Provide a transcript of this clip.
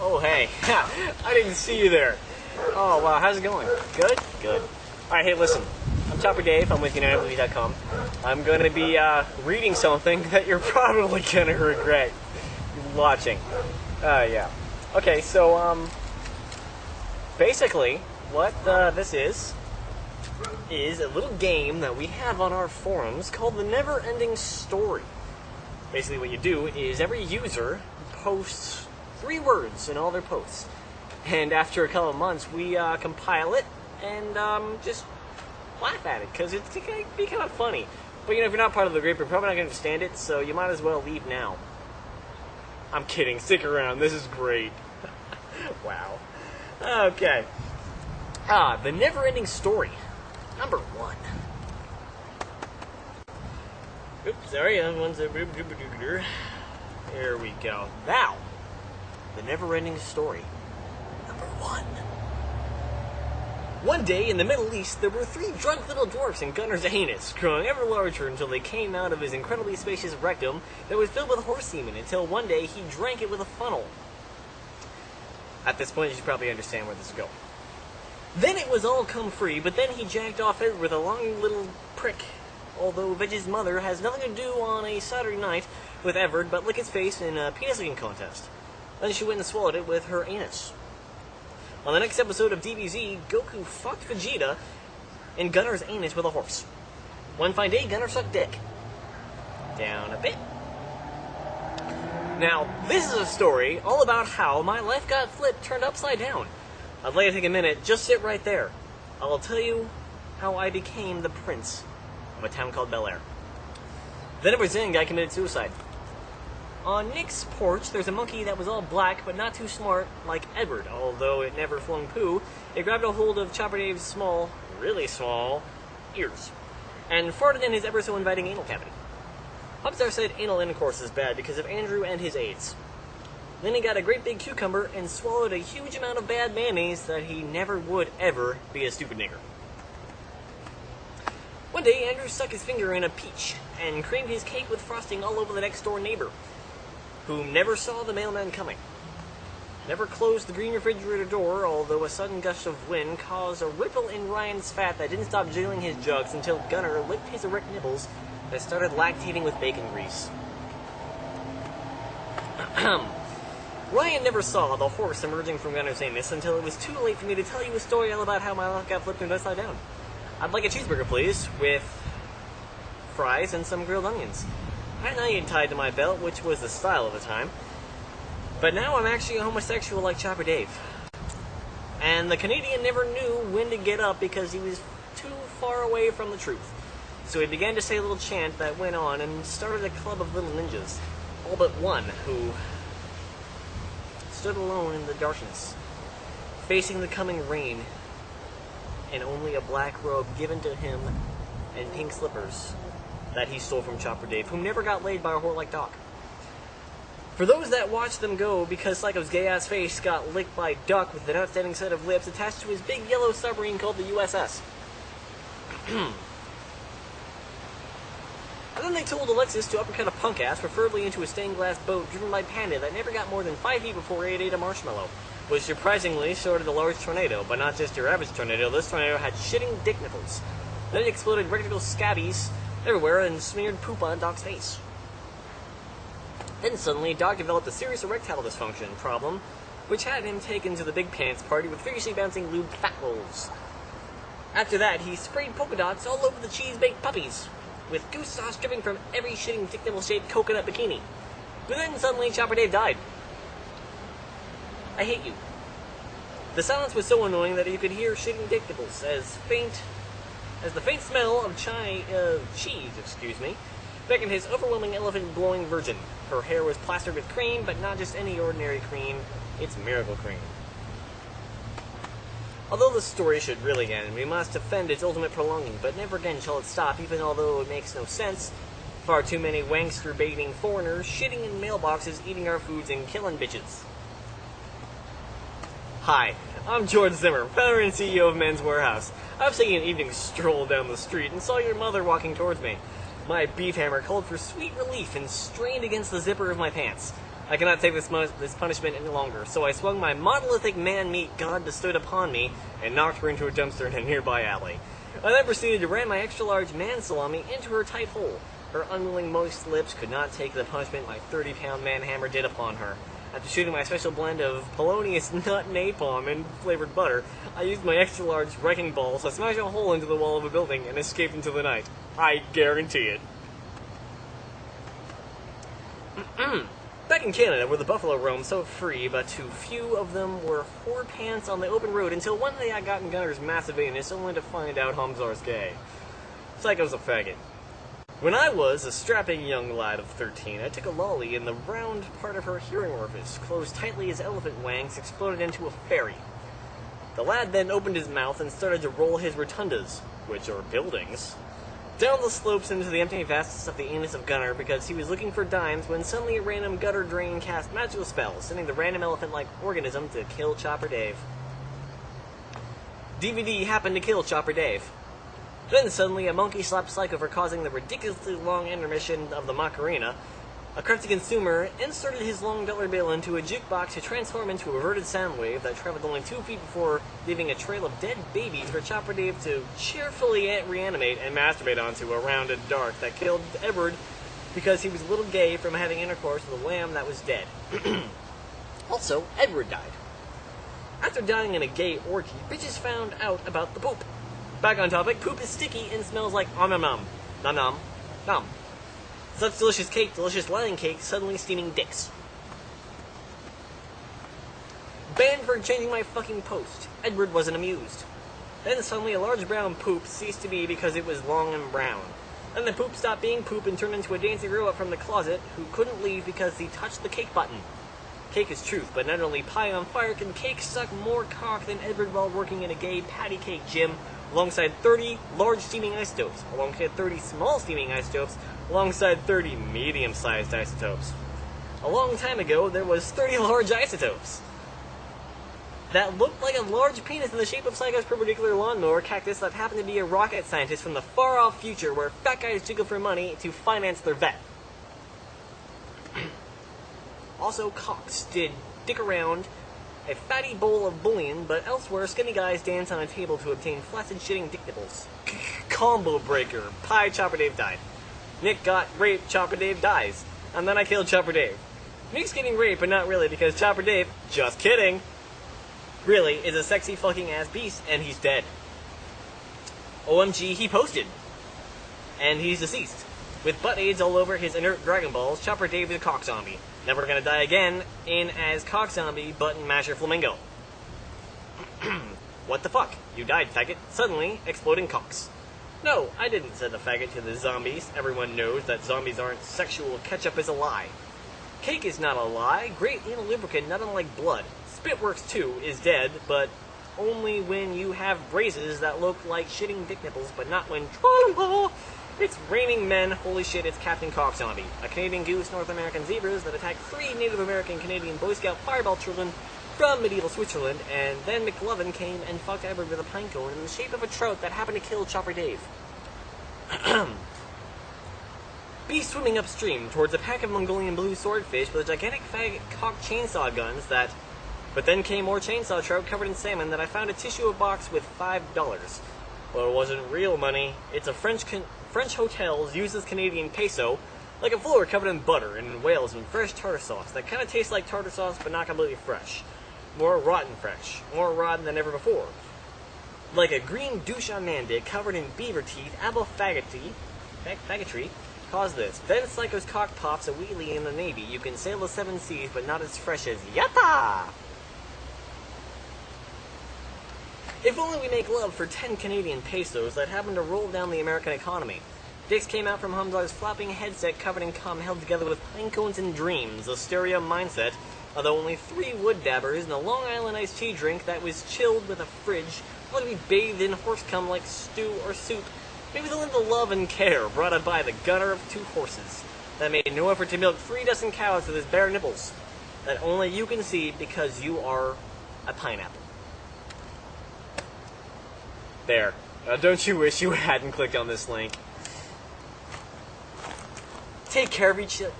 Oh, hey. I didn't see you there. Oh, wow. How's it going? Good? Good. All right, hey, listen. I'm Chopper Dave. I'm with UnitedMovies.com. I'm going to be reading something that you're probably going to regret watching. Yeah. Okay, so, basically, what this is a little game that we have on our forums called the Never Ending Story. Basically, what you do is every user posts 3 words in all their posts. And after a couple of months, we compile it and just laugh at it, because it's going to be kind of funny. But, if you're not part of the group, you're probably not going to understand it, so you might as well leave now. I'm kidding. Stick around. This is great. Wow. Okay. The Never Ending Story. Number 1. Oops, sorry. There we go. Now, the Never-Ending Story. Number 1. One day in the Middle East, there were 3 drunk little dwarfs in Gunner's anus, growing ever larger until they came out of his incredibly spacious rectum that was filled with horse semen, until one day he drank it with a funnel. At this point, you should probably understand where this is going. Then it was all come free, but then he jacked off it with a long little prick. Although Vege's mother has nothing to do on a Saturday night with Everett but lick his face in a penis licking contest. Then she went and swallowed it with her anus. On the next episode of DBZ, Goku fucked Vegeta in Gunner's anus with a horse. One fine day, Gunner sucked dick. Down a bit. Now, this is a story all about how my life got flipped, turned upside down. I'd like to take a minute, just sit right there. I'll tell you how I became the prince of a town called Bel Air. Then a Brazilian guy committed suicide. On Nick's porch, there's a monkey that was all black, but not too smart, like Edward. Although it never flung poo, it grabbed a hold of Chopper Dave's small, really small, ears, and farted in his ever-so-inviting anal cavity. Popstar said anal intercourse is bad because of Andrew and his AIDS. Then he got a great big cucumber and swallowed a huge amount of bad mayonnaise that he never would ever be a stupid nigger. One day, Andrew stuck his finger in a peach and creamed his cake with frosting all over the next-door neighbor, who never saw the mailman coming. Never closed the green refrigerator door, although a sudden gust of wind caused a ripple in Ryan's fat that didn't stop jiggling his jugs until Gunner licked his erect nibbles that started lactating with bacon grease. Ryan never saw the horse emerging from Gunner's anus until it was too late for me to tell you a story all about how my life got flipped and upside down. I'd like a cheeseburger, please, with fries and some grilled onions. I had an onion tied to my belt, which was the style of the time. But now I'm actually a homosexual like Chopper Dave. And the Canadian never knew when to get up because he was too far away from the truth. So he began to say a little chant that went on and started a club of little ninjas. All but one, who stood alone in the darkness, facing the coming rain, and only a black robe given to him and pink slippers that he stole from Chopper Dave, who never got laid by a whore like Doc. For those that watched them go because Psycho's gay-ass face got licked by Duck with an outstanding set of lips attached to his big yellow submarine called the USS. And then they told Alexis to uppercut a punk ass, preferably into a stained glass boat driven by Panda that never got more than 5 feet before it ate a marshmallow, which surprisingly started a large tornado, but not just your average tornado. This tornado had shitting dick nipples. Then it exploded rectangle scabbies everywhere and smeared poop on Doc's face. Then suddenly, Doc developed a serious erectile dysfunction problem, which had him taken to the big pants party with furiously bouncing lube fat rolls. After that, he sprayed polka dots all over the cheese-baked puppies, with goose sauce dripping from every shitting dick nipple-shaped coconut bikini. But then suddenly, Chopper Dave died. I hate you. The silence was so annoying that you could hear shitting dick nipples as the faint smell of cheese, beckoned his overwhelming elephant-blowing virgin. Her hair was plastered with cream, but not just any ordinary cream. It's miracle cream. Although the story should really end, we must defend its ultimate prolonging, but never again shall it stop, even although it makes no sense. Far too many wankster-baiting foreigners shitting in mailboxes, eating our foods, and killing bitches. Hi, I'm George Zimmer, founder and CEO of Men's Warehouse. I was taking an evening stroll down the street and saw your mother walking towards me. My beef hammer called for sweet relief and strained against the zipper of my pants. I cannot take this punishment any longer, so I swung my monolithic man-meat god bestowed upon me and knocked her into a dumpster in a nearby alley. I then proceeded to ram my extra-large man-salami into her tight hole. Her unwilling moist lips could not take the punishment my 30-pound man-hammer did upon her. After shooting my special blend of Polonius nut napalm and flavored butter, I used my extra-large wrecking balls to smash a hole into the wall of a building and escape into the night. I guarantee it. Back in Canada, where the buffalo roam so free, but too few of them were whore pants on the open road until one day I got in Gunner's massive anus only to find out Humzar's gay. Psycho's a faggot. When I was a strapping young lad of 13, I took a lolly in the round part of her hearing orifice, closed tightly as elephant wangs exploded into a fairy. The lad then opened his mouth and started to roll his rotundas, which are buildings, down the slopes into the empty vastness of the anus of Gunner because he was looking for dimes when suddenly a random gutter drain cast magical spells, sending the random elephant-like organism to kill Chopper Dave. DVD happened to kill Chopper Dave. Then suddenly a monkey slapped Psycho for causing the ridiculously long intermission of the Macarena. A crafty consumer inserted his long dollar bill into a jukebox to transform into a reverted sound wave that traveled only 2 feet before leaving a trail of dead babies for Chopper Dave to cheerfully reanimate and masturbate onto around a dark that killed Edward because he was a little gay from having intercourse with a lamb that was dead. Also, Edward died. After dying in a gay orgy, bitches found out about the poop. Back on topic, poop is sticky and smells like nom-nom-nom. Nom-nom. Nom. Such delicious cake, delicious lion cake, suddenly steaming dicks. Banned for changing my fucking post. Edward wasn't amused. Then suddenly a large brown poop ceased to be because it was long and brown. Then the poop stopped being poop and turned into a dancing robot from the closet who couldn't leave because he touched the cake button. Cake is truth, but not only pie on fire can cake suck more cock than Edward while working in a gay patty cake gym, alongside 30 large steaming isotopes, alongside 30 small steaming isotopes, alongside 30 medium-sized isotopes. A long time ago, there was 30 large isotopes that looked like a large penis in the shape of Psycho's perpendicular lawnmower cactus that happened to be a rocket scientist from the far-off future where fat guys jiggle for money to finance their vet. Also, cocks did dick around a fatty bowl of bullion, but elsewhere skinny guys dance on a table to obtain flaccid shitting dick nipples. Combo breaker. Pie, Chopper Dave died. Nick got raped, Chopper Dave dies. And then I killed Chopper Dave. Nick's getting raped, but not really, because Chopper Dave, just kidding, really is a sexy fucking ass beast, and he's dead. OMG, he posted. And he's deceased. With butt aids all over his inert Dragon Balls, Chopper Dave is a cock zombie. Never gonna die again, in as cock zombie button masher flamingo. What the fuck? You died, faggot. Suddenly, exploding cocks. No, I didn't, said the faggot to the zombies. Everyone knows that zombies aren't sexual. Ketchup is a lie. Cake is not a lie. Great anal lubricant, not unlike blood. Spitworks, too, is dead, but only when you have braces that look like shitting dick nipples, but not when it's raining men. Holy shit, it's Captain Cock Zombie. A Canadian goose, North American zebras that attacked 3 Native American Canadian Boy Scout fireball children from medieval Switzerland, and then McLovin came and fucked Edward with a pine cone in the shape of a trout that happened to kill Chopper Dave. Be swimming upstream towards a pack of Mongolian blue swordfish with a gigantic faggot cock chainsaw guns that... But then came more chainsaw trout covered in salmon that I found a tissue box with $5. Well, it wasn't real money. It's a French hotels uses Canadian peso, like a floor covered in butter and in whales and fresh tartar sauce that kind of tastes like tartar sauce but not completely fresh. More rotten fresh. More rotten than ever before. Like a green douche on Mandic covered in beaver teeth, apple faggotry caused this. Then Psycho's cock pops a wheelie in the Navy. You can sail the 7 seas, but not as fresh as yatta! If only we make love for 10 Canadian pesos that happen to roll down the American economy. Dicks came out from Humzar's flopping headset covered in cum held together with pine cones and dreams, a stereo mindset, although only 3 wood dabbers and a Long Island iced tea drink that was chilled with a fridge, wanted to be bathed in horse cum like stew or soup, maybe the little love and care brought up by the gunner of 2 horses, that made no effort to milk 3 dozen cows with his bare nipples, that only you can see because you are a pineapple. There. Don't you wish you hadn't clicked on this link? Take care of each other.